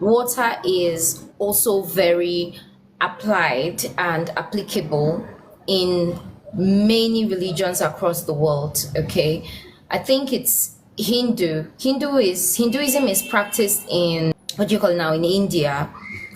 water is also very applied and applicable in many religions across the world. Okay, I think it's Hinduism is practiced in, what do you call it now, in India,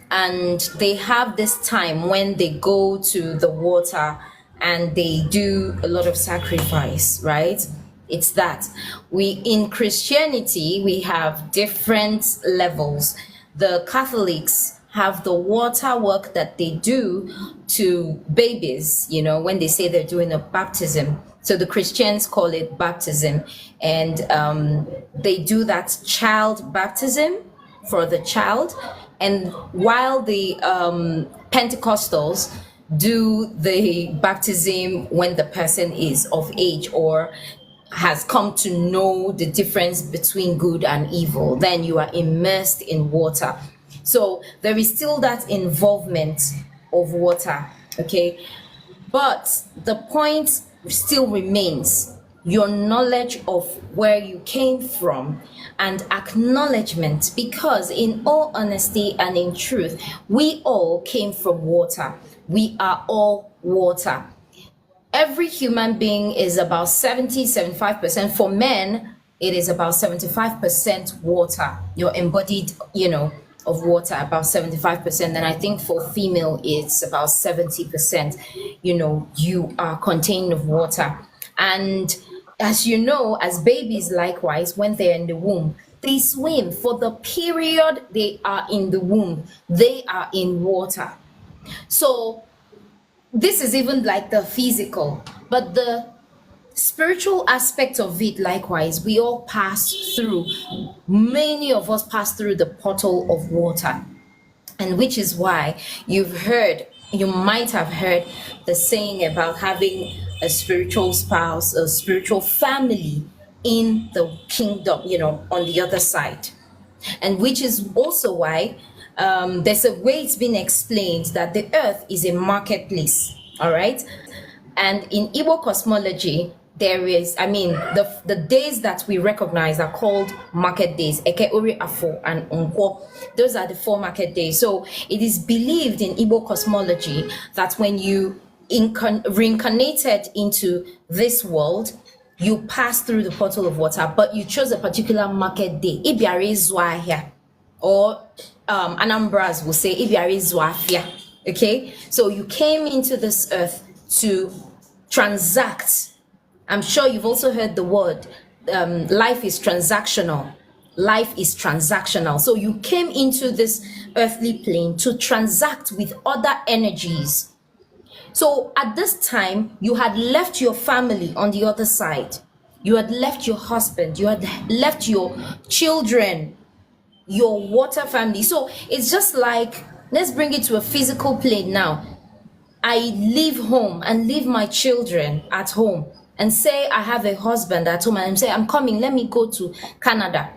and they have this time when they go to the water and they do a lot of sacrifice, right? It's that. We in Christianity, we have different levels. The Catholics have the water work that they do to babies, when they say they're doing a baptism. So the Christians call it baptism, and they do that child baptism for the child. And while the Pentecostals do the baptism when the person is of age or has come to know the difference between good and evil, then you are immersed in water. So there is still that involvement of water, okay? But the point still remains your knowledge of where you came from and acknowledgement, because in all honesty and in truth, we all came from water. We are all water. Every human being is about 75%. For men, it is about 75% water. You're embodied, of water, about 75%. And I think for female, it's about 70%. You are contained of water. And as you know, as babies, likewise, when they're in the womb, they swim. For the period they are in the womb, they are in water. So this is even like the physical, but the spiritual aspect of it, likewise, we all pass through. Many of us pass through the portal of water, and which is why you might have heard the saying about having a spiritual spouse, a spiritual family in the kingdom, on the other side. And which is also why there's a way it's been explained that the earth is a marketplace, all right? And in Igbo cosmology, there is, the days that we recognize are called market days, Eke, Ori, Afo, and Nkwo. Those are the 4 market days. So it is believed in Igbo cosmology that when you reincarnated into this world, you pass through the portal of water, but you chose a particular market day. Ibiare Zwahia, or Anambras will say Ibiare Zwafia. Okay, so you came into this earth to transact. I'm sure you've also heard the word life is transactional. Life is transactional. So you came into this earthly plane to transact with other energies. So at this time, you had left your family on the other side. You had left your husband. You had left your children, your water family. So it's just like, let's bring it to a physical plane now. I leave home and leave my children at home and say I have a husband at home and I say, I'm coming, let me go to Canada.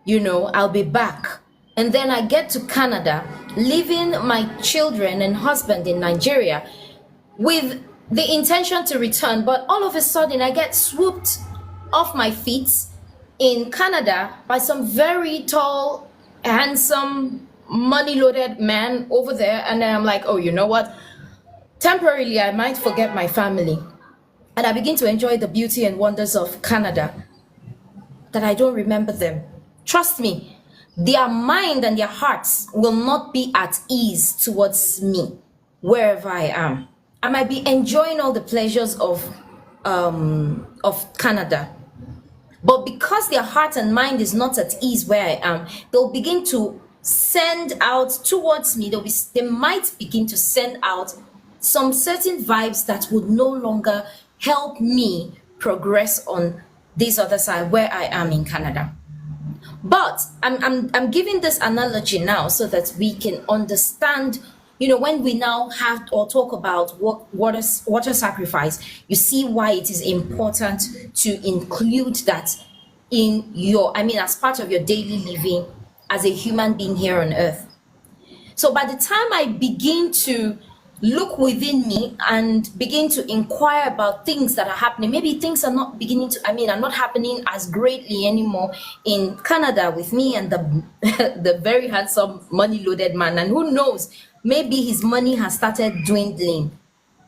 I'll be back. And then I get to Canada, leaving my children and husband in Nigeria with the intention to return. But all of a sudden I get swooped off my feet in Canada by some very tall, handsome, money-loaded man over there. And then I'm like, oh, you know what? Temporarily, I might forget my family. And I begin to enjoy the beauty and wonders of Canada, that I don't remember them. Trust me, their mind and their hearts will not be at ease towards me, wherever I am. I might be enjoying all the pleasures of Canada, but because their heart and mind is not at ease where I am, they'll begin to send out towards me. They might begin to send out some certain vibes that would no longer help me progress on this other side where I am in Canada. But I'm giving this analogy now so that we can understand, when we now have or talk about water sacrifice, you see why it is important to include that in as part of your daily living as a human being here on earth. So by the time I begin to look within me and begin to inquire about things that are happening. Maybe things are not beginning to, are not happening as greatly anymore in Canada with me and the the very handsome money loaded man. And who knows, maybe his money has started dwindling.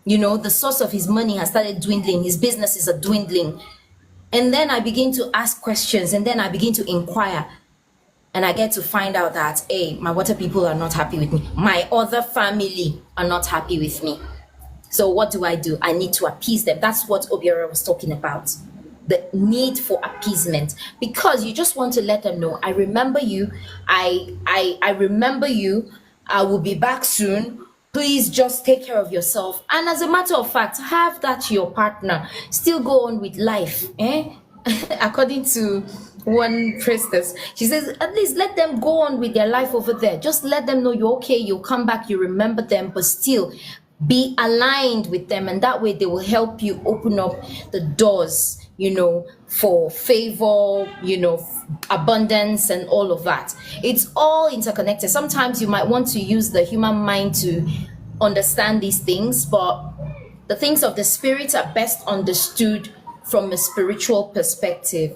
The source of his money has started dwindling. His businesses are dwindling. And then I begin to ask questions, and then I begin to inquire. And I get to find out that, hey, my water people are not happy with me. My other family are not happy with me. So what do? I need to appease them. That's what Obiora was talking about. The need for appeasement. Because you just want to let them know, I remember you. I remember you. I will be back soon. Please just take care of yourself. And as a matter of fact, have that your partner. Still go on with life. According to one priestess, she says, at least let them go on with their life over there. Just let them know you're okay, you'll come back, you remember them, but still be aligned with them. And that way they will help you open up the doors, for favor, abundance and all of that. It's all interconnected. Sometimes you might want to use the human mind to understand these things, but the things of the spirit are best understood from a spiritual perspective.